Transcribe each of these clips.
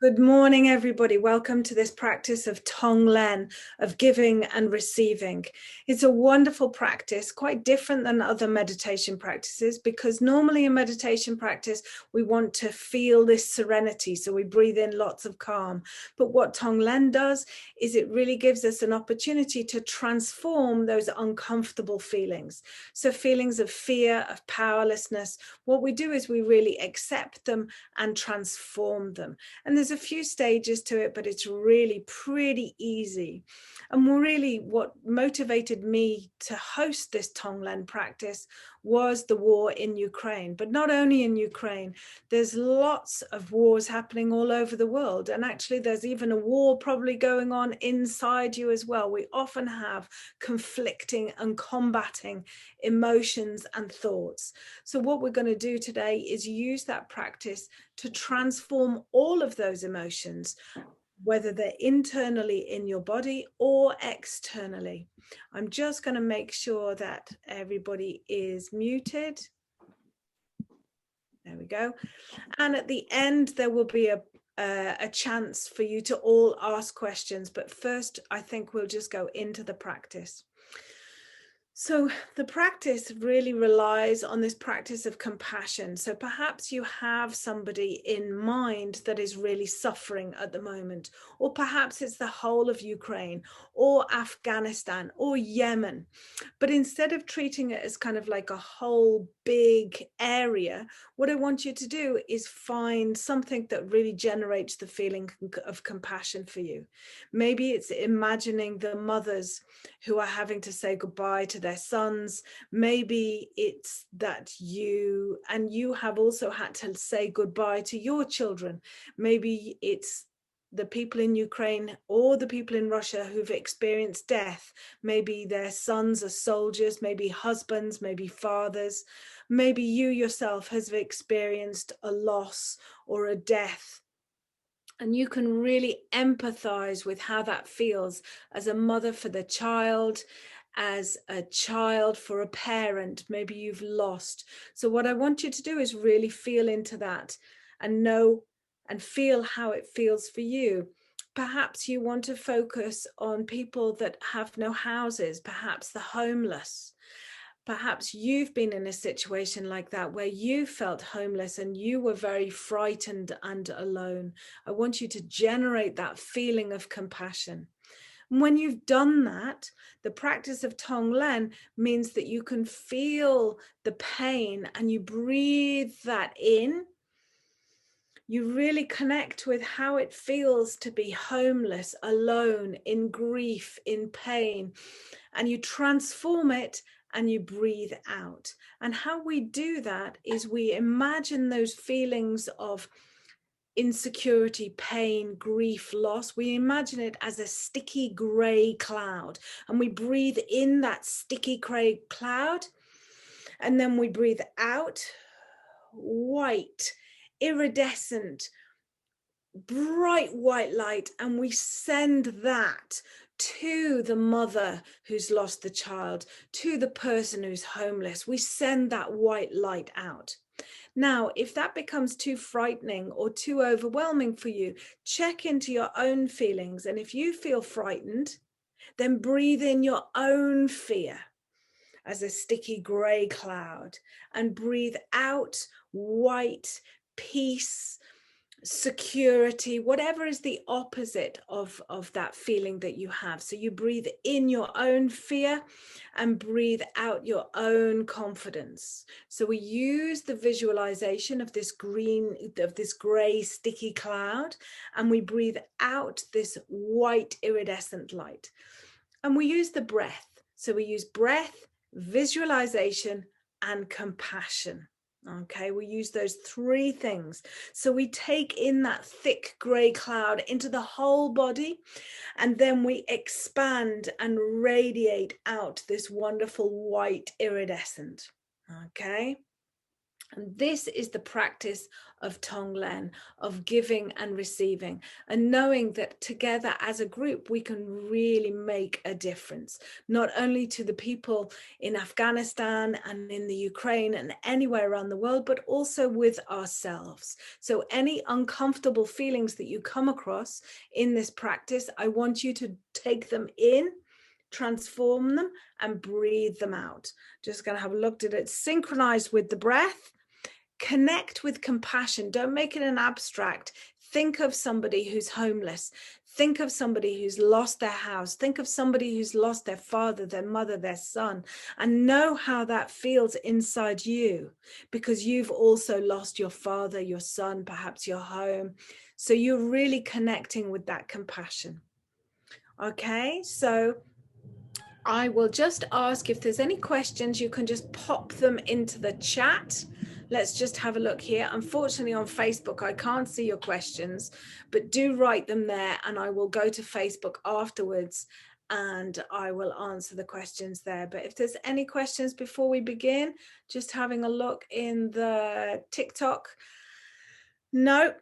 Good morning, everybody. Welcome to this practice of Tonglen, of giving and receiving. It's a wonderful practice, quite different than other meditation practices, because normally in meditation practice, we want to feel this serenity. So we breathe in lots of calm. But what Tonglen does is it really gives us an opportunity to transform those uncomfortable feelings. So feelings of fear, of powerlessness, what we do is we really accept them and transform them. And there's a few stages to it, but it's really pretty easy. And really what motivated me to host this Tonglen practice was the war in Ukraine. But not only in Ukraine, there's lots of wars happening all over the world. And actually there's even a war probably going on inside you as well. We often have conflicting and combating emotions and thoughts. So what we're going to do today is use that practice to transform all of those emotions, whether they're internally in your body or externally. I'm just going to make sure that everybody is muted. There we go. And at the end, there will be a chance for you to all ask questions. But first, I think we'll just go into the practice. So the practice really relies on this practice of compassion. So perhaps you have somebody in mind that is really suffering at the moment, or perhaps it's the whole of Ukraine or Afghanistan or Yemen. But instead of treating it as kind of like a whole big area, what I want you to do is find something that really generates the feeling of compassion for you. Maybe it's imagining the mothers who are having to say goodbye to their sons. Maybe it's that you have also had to say goodbye to your children. Maybe it's the people in Ukraine or the people in Russia who've experienced death. Maybe their sons are soldiers, maybe husbands, maybe fathers. Maybe you yourself have experienced a loss or a death. And you can really empathize with how that feels as a mother for the child, as a child for a parent. Maybe you've lost. So what I want you to do is really feel into that and know and feel how it feels for you. Perhaps you want to focus on people that have no houses, perhaps the homeless. Perhaps you've been in a situation like that where you felt homeless and you were very frightened and alone. I want you to generate that feeling of compassion. And when you've done that, the practice of Tonglen means that you can feel the pain and you breathe that in. You really connect with how it feels to be homeless, alone, in grief, in pain, and you transform it and you breathe out. And how we do that is we imagine those feelings of insecurity, pain, grief, loss. We imagine it as a sticky gray cloud, and we breathe in that sticky gray cloud, and then we breathe out white, iridescent, bright white light, and we send that to the mother who's lost the child, to the person who's homeless. We send that white light out. Now, if that becomes too frightening or too overwhelming for you, check into your own feelings. And if you feel frightened, then breathe in your own fear as a sticky gray cloud and breathe out white peace, security, whatever is the opposite of that feeling that you have. So you breathe in your own fear and breathe out your own confidence. So we use the visualization of this gray sticky cloud, and we breathe out this white iridescent light. And we use the breath. So we use breath, visualization, and compassion. Okay, we use those three things. So we take in that thick gray cloud into the whole body, and then we expand and radiate out this wonderful white iridescent. Okay, And this is the practice of Tonglen, of giving and receiving, and knowing that together as a group, we can really make a difference, not only to the people in Afghanistan and in the Ukraine and anywhere around the world, but also with ourselves. So any uncomfortable feelings that you come across in this practice, I want you to take them in, transform them, and breathe them out. Just going to have a look at it, synchronized with the breath. Connect with compassion. Don't make it an abstract. Think of somebody who's homeless. Think of somebody who's lost their house. Think of somebody who's lost their father, their mother, their son, and know how that feels inside you, because you've also lost your father, your son, perhaps your home. So you're really connecting with that compassion. Okay, so I will just ask if there's any questions, you can just pop them into the chat. Let's just have a look here. Unfortunately, on Facebook, I can't see your questions, but do write them there and I will go to Facebook afterwards and I will answer the questions there. But if there's any questions before we begin, just having a look in the TikTok. No.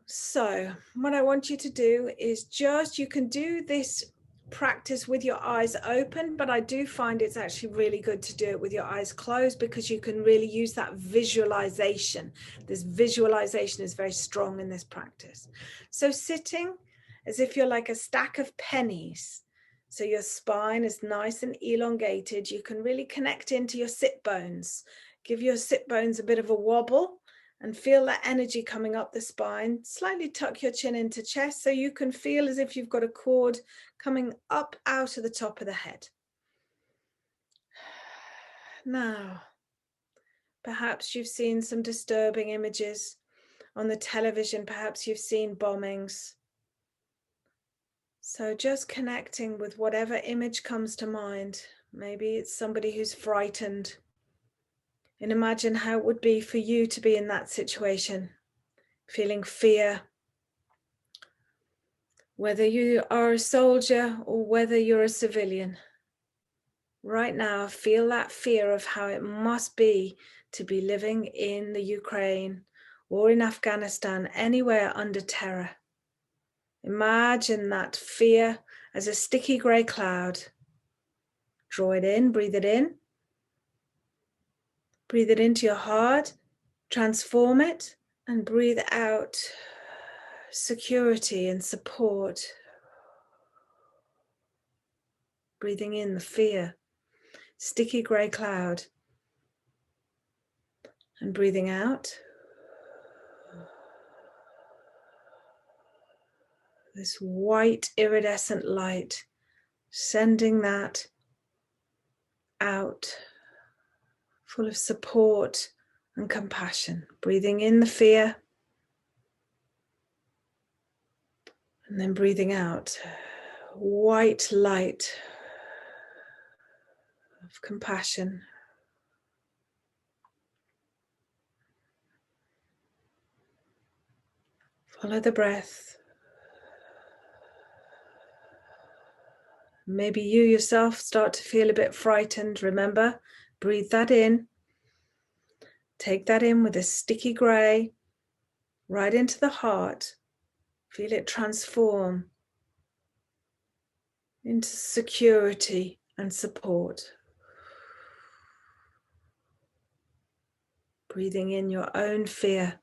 So what I want you to do is just, you can do this practice with your eyes open, but I do find it's actually really good to do it with your eyes closed, because you can really use that visualization. This visualization is very strong in this practice. So sitting as if you're like a stack of pennies. So your spine is nice and elongated. You can really connect into your sit bones. Give your sit bones a bit of a wobble and feel that energy coming up the spine. Slightly tuck your chin into chest so you can feel as if you've got a cord coming up out of the top of the head. Now, perhaps you've seen some disturbing images on the television. Perhaps you've seen bombings. So just connecting with whatever image comes to mind. Maybe it's somebody who's frightened. And imagine how it would be for you to be in that situation, feeling fear. Whether you are a soldier or whether you're a civilian, right now feel that fear of how it must be to be living in the Ukraine or in Afghanistan, anywhere under terror. Imagine that fear as a sticky grey cloud. Draw it in, breathe it in. Breathe it into your heart, transform it, and breathe out security and support. Breathing in the fear, sticky grey cloud, and breathing out this white iridescent light, sending that out full of support and compassion. Breathing in the fear and then breathing out white light of compassion. Follow the breath. Maybe you yourself start to feel a bit frightened. Remember, breathe that in. Take that in with a sticky grey right into the heart. Feel it transform into security and support. Breathing in your own fear.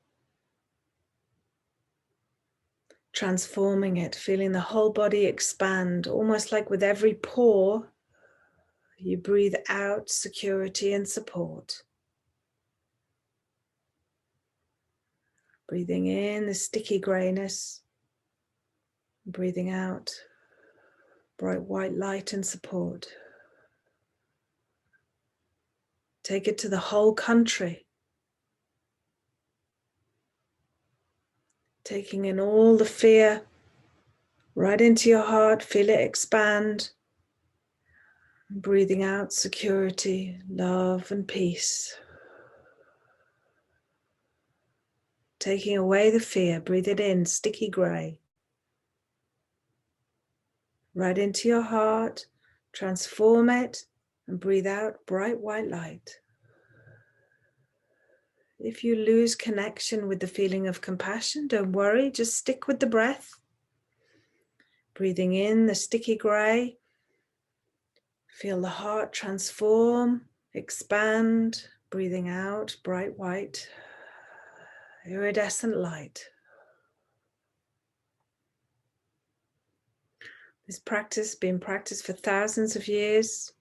Transforming it, feeling the whole body expand, almost like with every pore, you breathe out security and support. Breathing in the sticky grayness, breathing out bright white light and support. Take it to the whole country. Taking in all the fear right into your heart, feel it expand. Breathing out security, love and peace. Taking away the fear, breathe it in, sticky grey. Right into your heart, transform it and breathe out bright white light. If you lose connection with the feeling of compassion, don't worry, just stick with the breath. Breathing in the sticky grey. Feel the heart transform, expand. Breathing out, bright white, iridescent light. This practice has been practiced for thousands of years.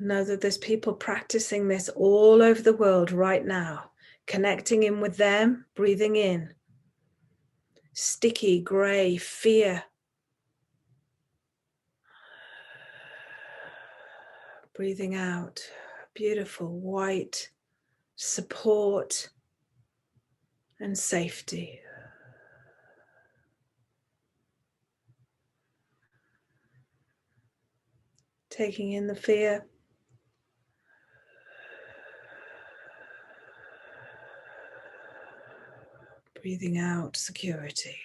Know that there's people practicing this all over the world right now. Connecting in with them, breathing in. Sticky, grey, fear. Breathing out, beautiful, white, support and safety. Taking in the fear. Breathing out, security.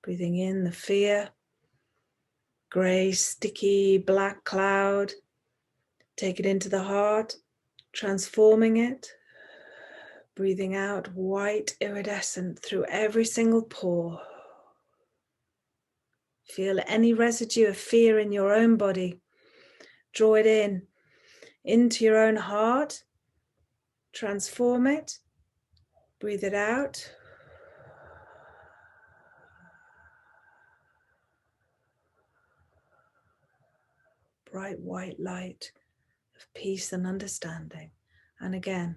Breathing in the fear. Grey, sticky, black cloud. Take it into the heart, transforming it. Breathing out, white, iridescent through every single pore. Feel any residue of fear in your own body. Draw it in, into your own heart. Transform it. Breathe it out. Bright white light of peace and understanding. And again,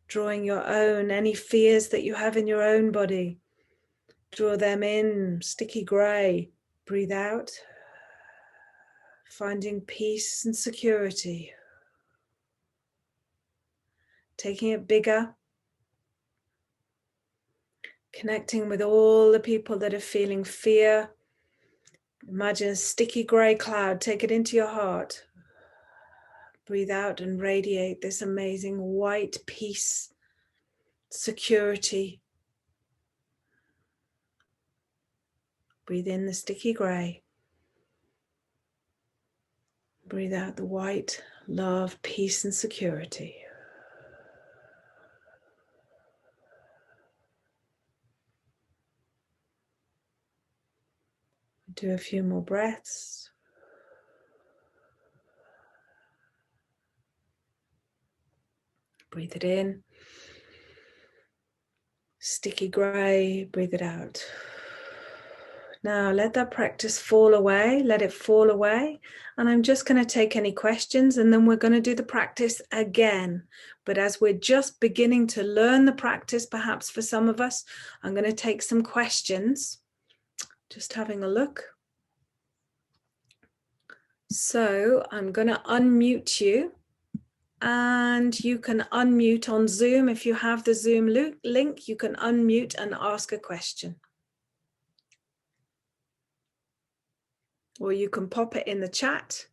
drawing your own, any fears that you have in your own body. Draw them in, sticky grey. Breathe out. Finding peace and security. Taking it bigger. Connecting with all the people that are feeling fear. Imagine a sticky grey cloud. Take it into your heart. Breathe out and radiate this amazing white peace, security. Breathe in the sticky grey. Breathe out the white, love, peace, and security. Do a few more breaths. Breathe it in. Sticky grey, breathe it out. Now let that practice fall away, let it fall away. And I'm just going to take any questions and then we're going to do the practice again. But as we're just beginning to learn the practice, perhaps for some of us, I'm going to take some questions. Just having a look. So I'm going to unmute you. And you can unmute on Zoom. If you have the Zoom link, you can unmute and ask a question. Or you can pop it in the chat.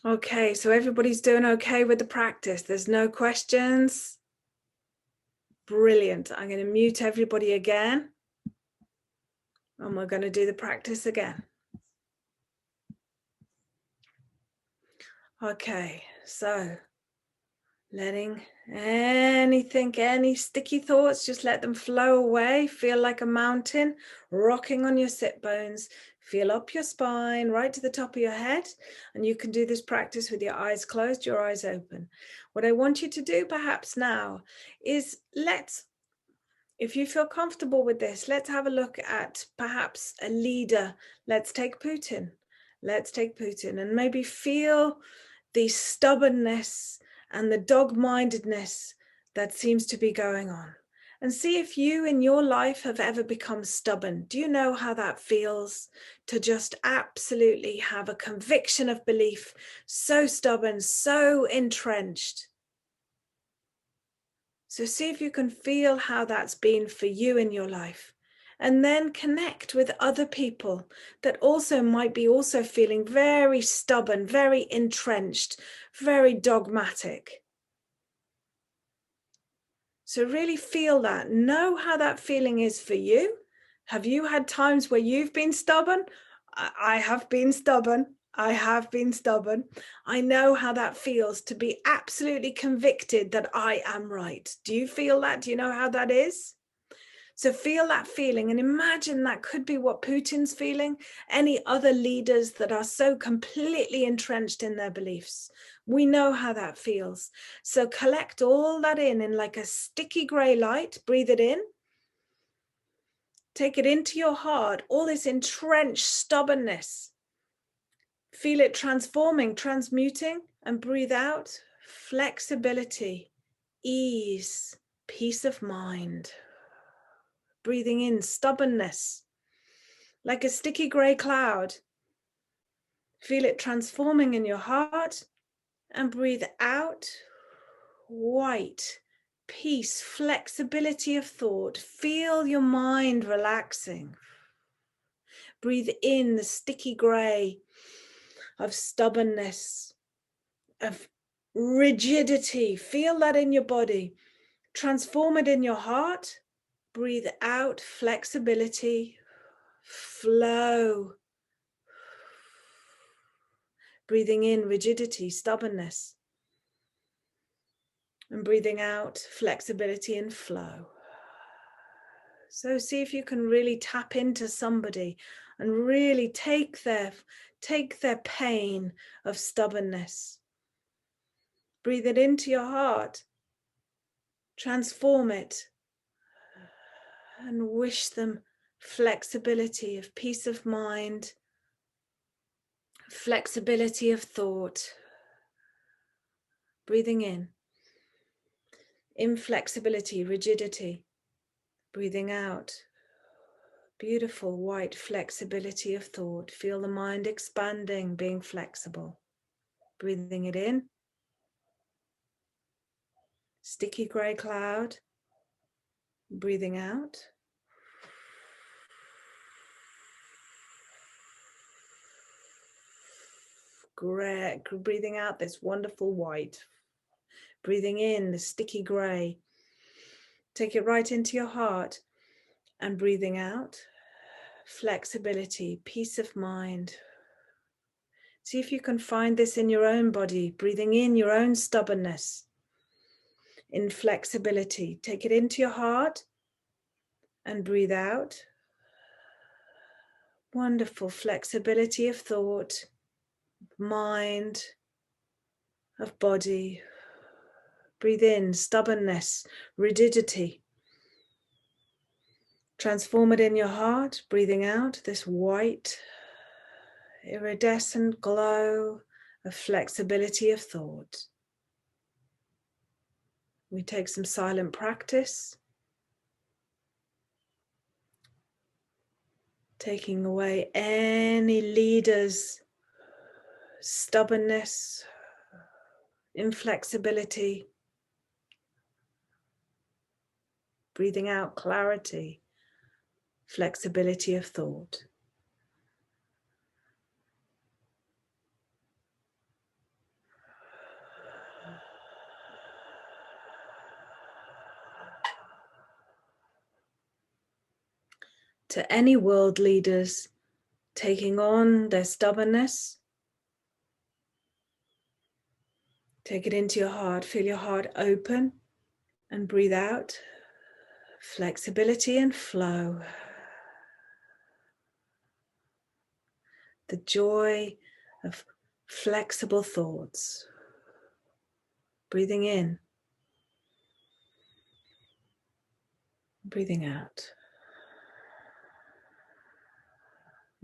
Okay, so everybody's doing okay with the practice. There's no questions. Brilliant. I'm going to mute everybody again. And we're going to do the practice again. Okay, so letting anything, any sticky thoughts, just let them flow away. Feel like a mountain rocking on your sit bones. Feel up your spine, right to the top of your head. And you can do this practice with your eyes closed, your eyes open. What I want you to do perhaps now is if you feel comfortable with this, let's have a look at perhaps a leader. Let's take Putin. Let's take Putin and maybe feel the stubbornness and the dog-mindedness that seems to be going on. And see if you in your life have ever become stubborn. Do you know how that feels to just absolutely have a conviction of belief, so stubborn, so entrenched? So see if you can feel how that's been for you in your life. And then connect with other people that also might be also feeling very stubborn, very entrenched, very dogmatic. So really feel that. Know how that feeling is for you. Have you had times where you've been stubborn? I have been stubborn. I have been stubborn. I know how that feels to be absolutely convicted that I am right. Do you feel that? Do you know how that is? So feel that feeling and imagine that could be what Putin's feeling, any other leaders that are so completely entrenched in their beliefs. We know how that feels. So collect all that in like a sticky gray light, breathe it in. Take it into your heart, all this entrenched stubbornness. Feel it transforming, transmuting, and breathe out flexibility, ease, peace of mind. Breathing in stubbornness, like a sticky gray cloud. Feel it transforming in your heart and breathe out white, peace, flexibility of thought. Feel your mind relaxing. Breathe in the sticky gray of stubbornness, of rigidity. Feel that in your body. Transform it in your heart. Breathe out flexibility, flow. Breathing in rigidity, stubbornness. And breathing out flexibility and flow. So see if you can really tap into somebody and really take their pain of stubbornness. Breathe it into your heart. Transform it. And wish them flexibility of peace of mind, flexibility of thought. Breathing in. Inflexibility, rigidity. Breathing out. Beautiful white flexibility of thought. Feel the mind expanding, being flexible. Breathing it in. Sticky gray cloud. Breathing out. Gray, breathing out this wonderful white. Breathing in the sticky gray. Take it right into your heart. And breathing out. Flexibility, peace of mind. See if you can find this in your own body. Breathing in your own stubbornness. Inflexibility. Take it into your heart and breathe out. Wonderful flexibility of thought, mind, of body. Breathe in stubbornness, rigidity. Transform it in your heart, breathing out this white, iridescent glow of flexibility of thought. We take some silent practice, taking away any leader's stubbornness, inflexibility, breathing out clarity, flexibility of thought. To any world leaders taking on their stubbornness, take it into your heart, feel your heart open and breathe out, flexibility and flow. The joy of flexible thoughts. Breathing in, breathing out.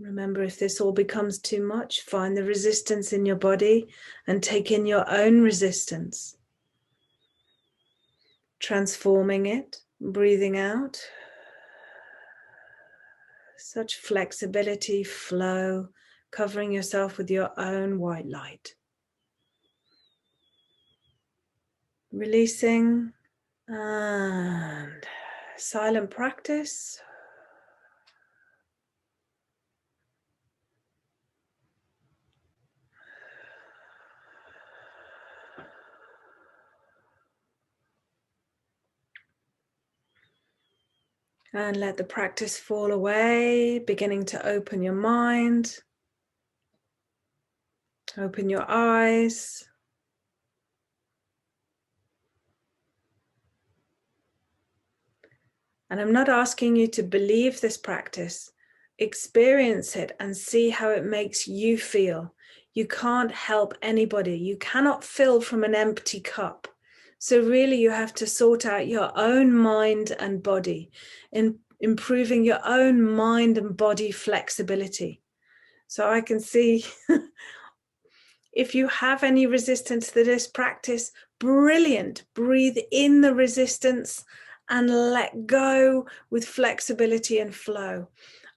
Remember, if this all becomes too much, find the resistance in your body and take in your own resistance. Transforming it, breathing out. Such flexibility, flow, covering yourself with your own white light. Releasing and silent practice. And let the practice fall away, beginning to open your mind, open your eyes. And I'm not asking you to believe this practice. Experience it and see how it makes you feel. You can't help anybody. You cannot fill from an empty cup. So really you have to sort out your own mind and body, in improving your own mind and body flexibility. So I can see if you have any resistance to this practice, brilliant. Breathe in the resistance and let go with flexibility and flow.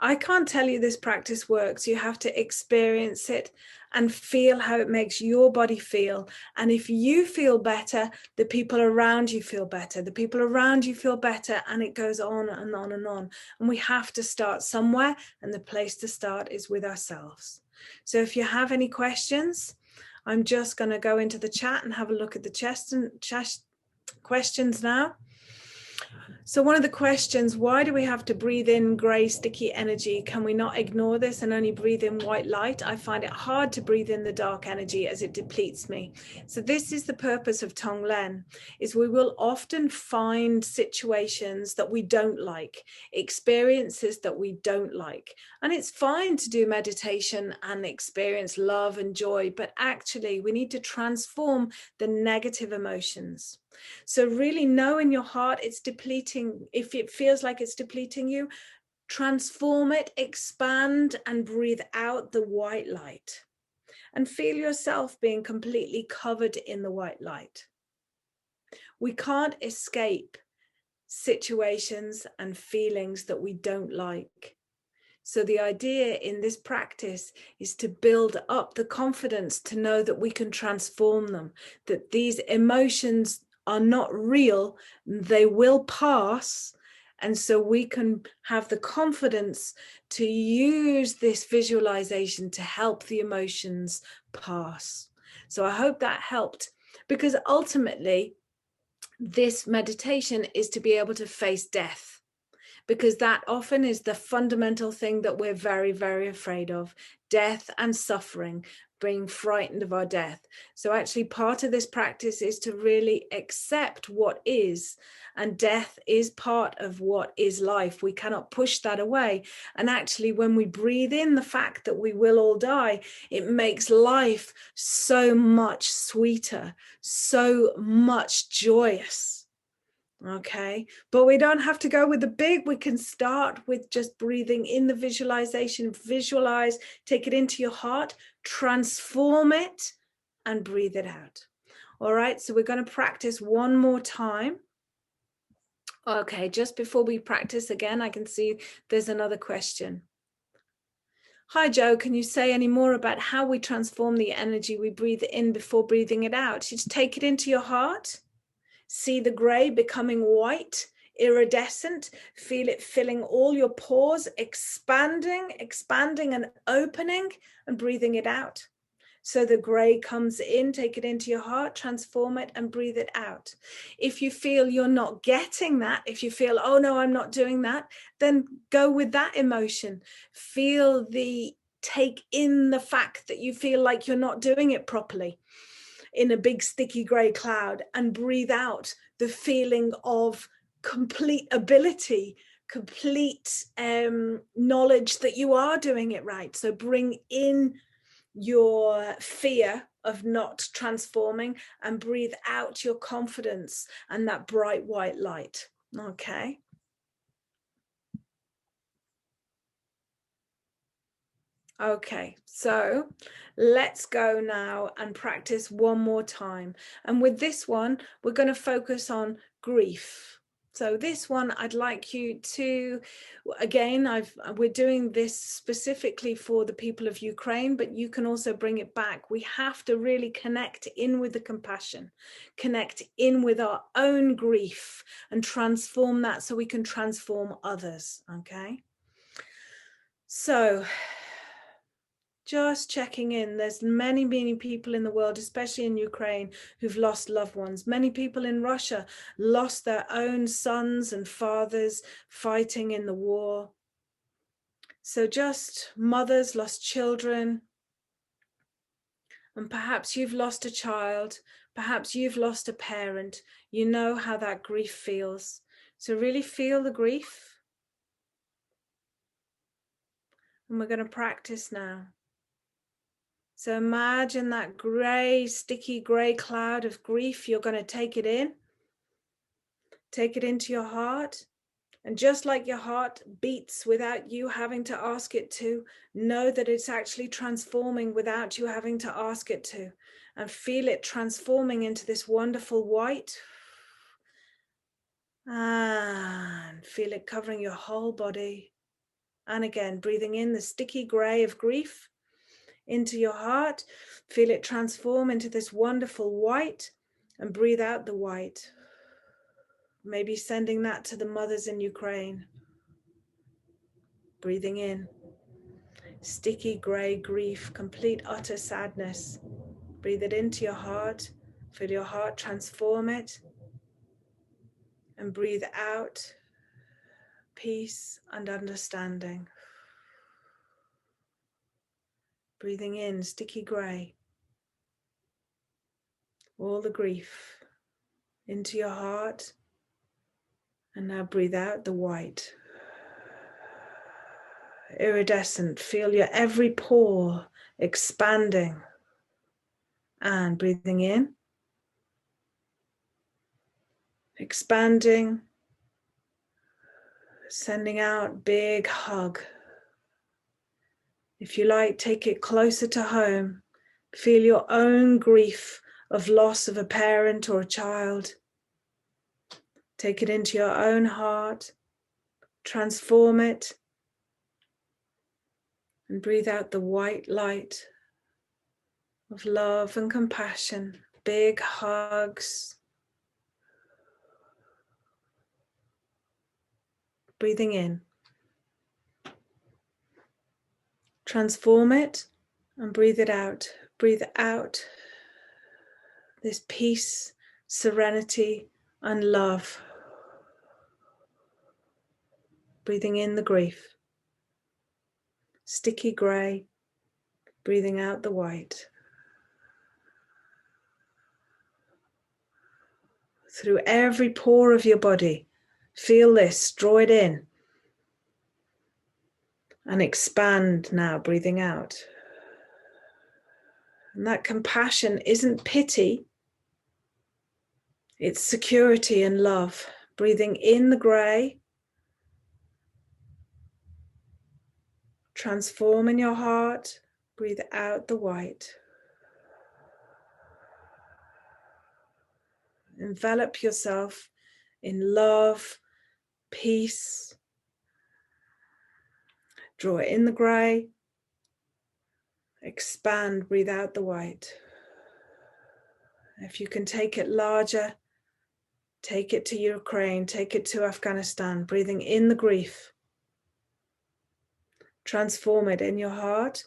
I can't tell you this practice works. You have to experience it and feel how it makes your body feel. And if you feel better, the people around you feel better. The people around you feel better, and it goes on and on and on. And we have to start somewhere, and the place to start is with ourselves. So if you have any questions, I'm just going to go into the chat and have a look at the chat questions now. So one of the questions, why do we have to breathe in grey sticky energy? Can we not ignore this and only breathe in white light? I find it hard to breathe in the dark energy as it depletes me. So this is the purpose of Tonglen, is we will often find situations that we don't like, experiences that we don't like. And it's fine to do meditation and experience love and joy, but actually we need to transform the negative emotions. So really know in your heart it's depleting. If it feels like it's depleting you, transform it, expand, and breathe out the white light. And feel yourself being completely covered in the white light. We can't escape situations and feelings that we don't like. So the idea in this practice is to build up the confidence to know that we can transform them, that these emotions are not real, they will pass. And so we can have the confidence to use this visualization to help the emotions pass. So I hope that helped, because ultimately this meditation is to be able to face death, because that often is the fundamental thing that we're very, very afraid of: death and suffering, being frightened of our death. So actually part of this practice is to really accept what is, and death is part of what is life. We cannot push that away. And actually when we breathe in the fact that we will all die, it makes life so much sweeter, so much joyous. Okay, but we don't have to go with the big. We can start with just breathing in the visualization. Visualize, take it into your heart, transform it, and breathe it out. All right, so we're going to practice one more time. Okay, just before we practice again, I can see there's another question. Hi, Joe, can you say any more about how we transform the energy we breathe in before breathing it out? You just take it into your heart. See the gray becoming white, iridescent. Feel it filling all your pores, expanding and opening, and breathing it out. So the gray comes in, take it into your heart, transform it, and breathe it out. If you feel you're not getting that, if you feel, oh no, I'm not doing that, then go with that emotion. Take in the fact that you feel like you're not doing it properly in a big sticky gray cloud, and breathe out the feeling of complete ability, complete knowledge that you are doing it right. So bring in your fear of not transforming and breathe out your confidence and that bright white light. Okay. Okay, so let's go now and practice one more time. And with this one, we're going to focus on grief. So this one, I'd like you to, again, we're doing this specifically for the people of Ukraine, but you can also bring it back. We have to really connect in with the compassion, connect in with our own grief, and transform that so we can transform others. Okay. So Just checking in. There's many, many people in the world, especially in Ukraine, who've lost loved ones. Many people in Russia lost their own sons and fathers fighting in the war. So just mothers lost children. And perhaps you've lost a child. Perhaps you've lost a parent. You know how that grief feels. So really feel the grief. And we're going to practice now. So imagine that gray, sticky gray cloud of grief. You're going to take it in. Take it into your heart. And just like your heart beats without you having to ask it to, know that it's actually transforming without you having to ask it to. And feel it transforming into this wonderful white. And feel it covering your whole body. And again, breathing in the sticky gray of grief into your heart. Feel it transform into this wonderful white, and breathe out the white. Maybe sending that to the mothers in Ukraine. Breathing in. Sticky gray grief, complete utter sadness. Breathe it into your heart. Feel your heart transform it. And breathe out peace and understanding. Breathing in sticky gray. All the grief into your heart. And now breathe out the white. Iridescent. Feel your every pore expanding. And breathing in. Expanding. Sending out big hug. If you like, take it closer to home. Feel your own grief of loss of a parent or a child. Take it into your own heart. Transform it. And breathe out the white light of love and compassion. Big hugs. Breathing in. Transform it and breathe it out. Breathe out this peace, serenity, and love. Breathing in the grief. Sticky grey. Breathing out the white. Through every pore of your body, feel this, draw it in. And expand now, breathing out. And that compassion isn't pity, it's security and love. Breathing in the grey. Transform in your heart. Breathe out the white. Envelop yourself in love, peace. Draw in the grey. Expand, breathe out the white. If you can take it larger, take it to Ukraine, take it to Afghanistan, breathing in the grief. Transform it in your heart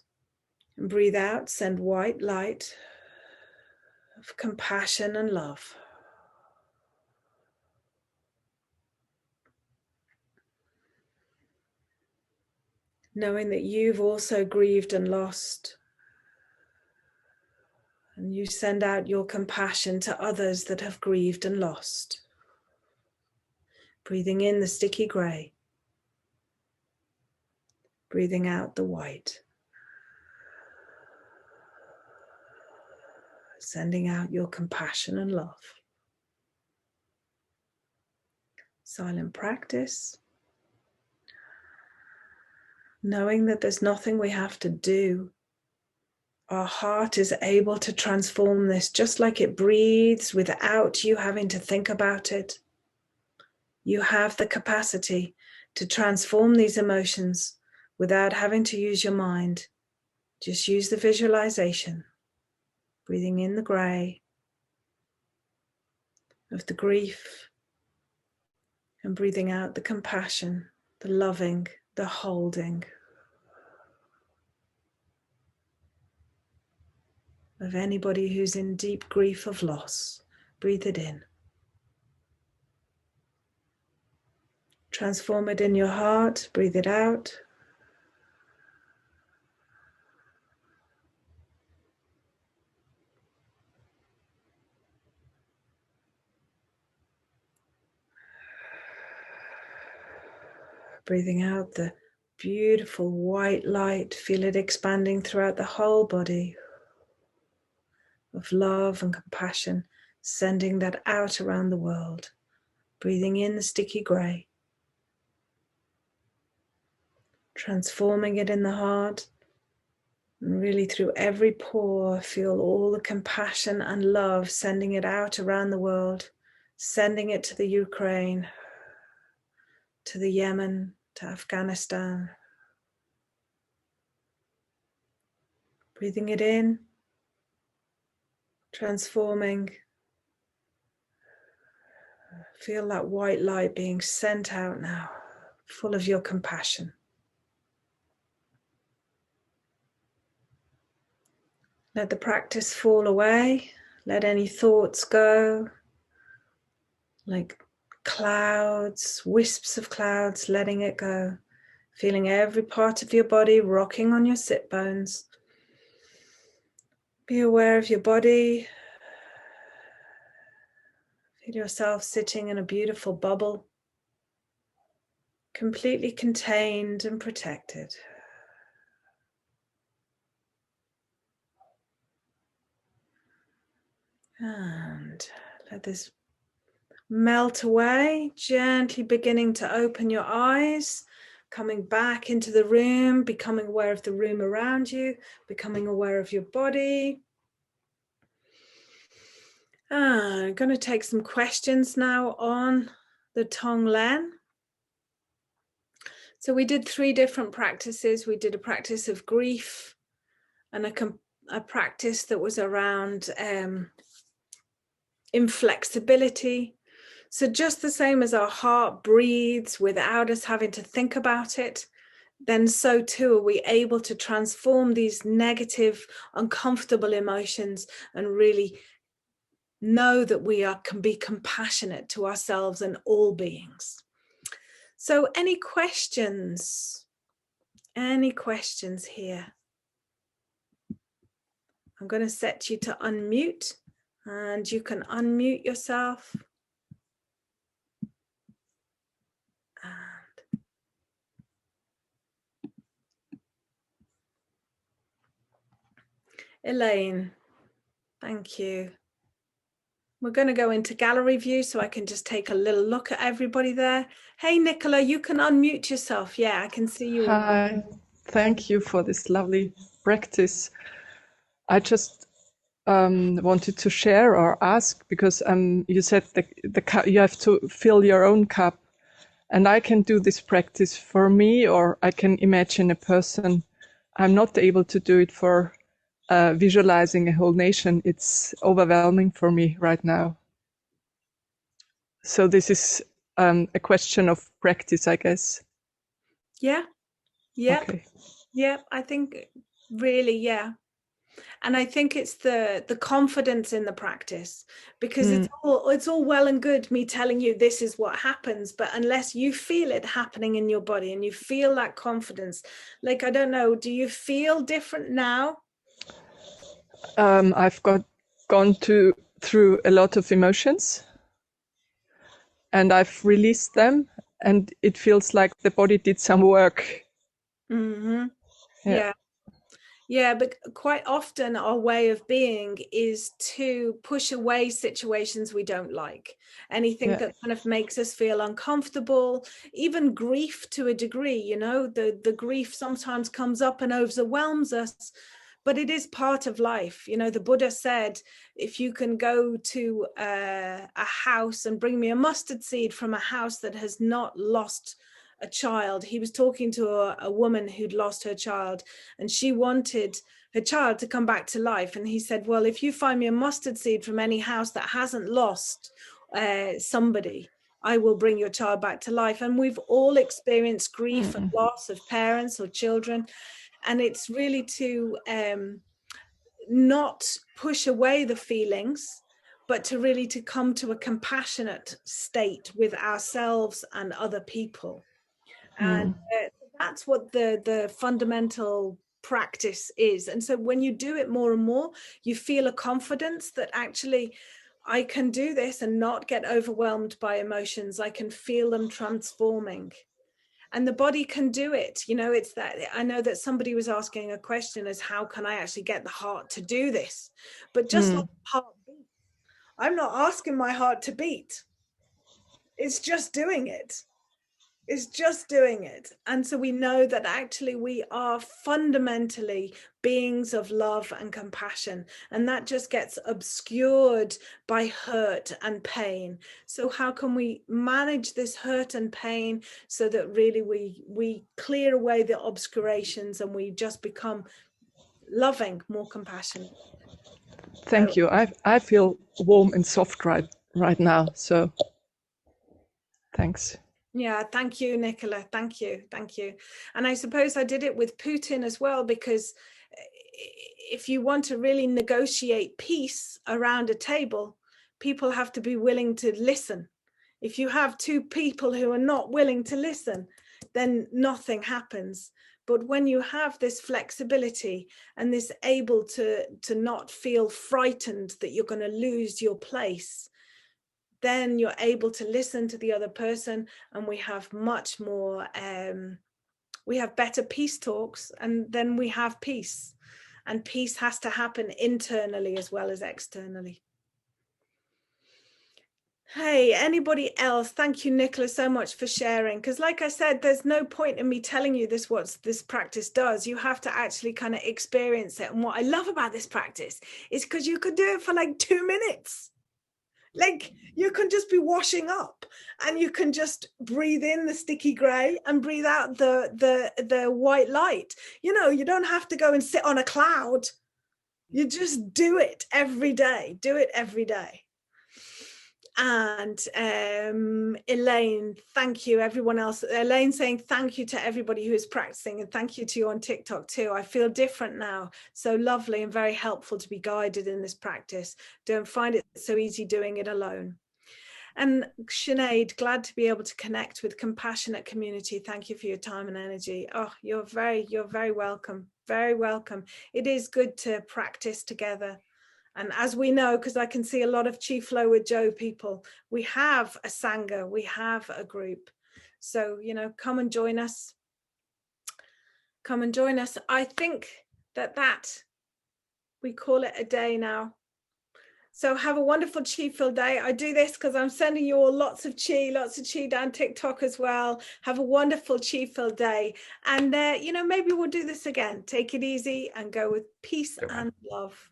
and breathe out, send white light of compassion and love. Knowing that you've also grieved and lost. And you send out your compassion to others that have grieved and lost. Breathing in the sticky grey. Breathing out the white. Sending out your compassion and love. Silent practice. Knowing that there's nothing we have to do. Our heart is able to transform this just like it breathes without you having to think about it. You have the capacity to transform these emotions without having to use your mind. Just use the visualization. Breathing in the grey of the grief and breathing out the compassion, the loving, the holding. of anybody who's in deep grief of loss. Breathe it in. Transform it in your heart. Breathe it out. Breathing out the beautiful white light. Feel it expanding throughout the whole body of love and compassion, sending that out around the world. Breathing in the sticky grey. Transforming it in the heart. And really through every pore, feel all the compassion and love, sending it out around the world, sending it to the Ukraine, to the Yemen, to Afghanistan. Breathing it in, transforming. Feel that white light being sent out now, full of your compassion. Let the practice fall away. Let any thoughts go, like clouds, wisps of clouds, letting it go. Feeling every part of your body rocking on your sit bones. Be aware of your body. Feel yourself sitting in a beautiful bubble, completely contained and protected. And let this melt away, gently beginning to open your eyes, coming back into the room, becoming aware of the room around you, becoming aware of your body. I'm going to take some questions now on the Tonglen. So we did 3 different practices. We did a practice of grief and a practice that was around inflexibility. So just the same as our heart breathes without us having to think about it, then so too are we able to transform these negative, uncomfortable emotions and really know that we can be compassionate to ourselves and all beings. So any questions? Any questions here? I'm going to set you to unmute, and you can unmute yourself. And Elaine, thank you. We're going to go into gallery view so I can just take a little look at everybody there. Hey, Nicola, you can unmute yourself. Yeah, I can see you. Hi, thank you for this lovely practice. I just wanted to share or ask because you said the cup, you have to fill your own cup, and I can do this practice for me, or I can imagine a person. I'm not able to do it for visualizing a whole nation. It's overwhelming for me right now. So this is a question of practice, I guess. Yeah. Okay. Yeah, I think really, yeah. And I think it's the confidence in the practice, because it's all well and good me telling you this is what happens, but unless you feel it happening in your body and you feel that confidence, like, I don't know, do you feel different now? I've gone through a lot of emotions, and I've released them, and it feels like the body did some work. Mm-hmm. Yeah, but quite often our way of being is to push away situations we don't like. Anything that kind of makes us feel uncomfortable, even grief to a degree, you know, the grief sometimes comes up and overwhelms us, but it is part of life. You know, the Buddha said, if you can go to a house and bring me a mustard seed from a house that has not lost a child. He was talking to a woman who'd lost her child, and she wanted her child to come back to life. And he said, well, if you find me a mustard seed from any house that hasn't lost somebody, I will bring your child back to life. And we've all experienced grief and loss of parents or children. And it's really to not push away the feelings, but to really to come to a compassionate state with ourselves and other people. And that's what the fundamental practice is. And so when you do it more and more, you feel a confidence that actually I can do this and not get overwhelmed by emotions. I can feel them transforming. And the body can do it. You know, it's that I know that somebody was asking a question as how can I actually get the heart to do this? But just like the heart beat, I'm not asking my heart to beat. It's just doing it. It's just doing it. And so we know that actually we are fundamentally beings of love and compassion, and that just gets obscured by hurt and pain. So how can we manage this hurt and pain so that really we clear away the obscurations and we just become loving, more compassionate? Thank you. I feel warm and soft right now. So thanks. Yeah, thank you, Nicola. Thank you. Thank you. And I suppose I did it with Putin as well, because if you want to really negotiate peace around a table, people have to be willing to listen. If you have two people who are not willing to listen, then nothing happens. But when you have this flexibility and this able to not feel frightened that you're going to lose your place, then you're able to listen to the other person, and we have much more, we have better peace talks, and then we have peace. And peace has to happen internally as well as externally. Hey, anybody else? Thank you, Nicola, so much for sharing. Because like I said, there's no point in me telling you this, what this practice does. You have to actually kind of experience it. And what I love about this practice is because you could do it for like 2 minutes. Like you can just be washing up and you can just breathe in the sticky gray and breathe out the white light. You know, you don't have to go and sit on a cloud. You just do it every day. Do it every day. And Elaine, thank you. Everyone else, Elaine saying thank you to everybody who is practicing, and thank you to you on TikTok too. I feel different now. So lovely and very helpful to be guided in this practice. Don't find it so easy doing it alone. And Sinead, glad to be able to connect with compassionate community. Thank you for your time and energy. Oh, you're very welcome. Very welcome. It is good to practice together. And as we know, because I can see a lot of Chi Flow with Joe people, we have a Sangha, we have a group. So, you know, come and join us. Come and join us. I think that we call it a day now. So have a wonderful chi-filled day. I do this because I'm sending you all lots of chi down TikTok as well. Have a wonderful chi-filled day. And, you know, maybe we'll do this again. Take it easy and go with peace and love.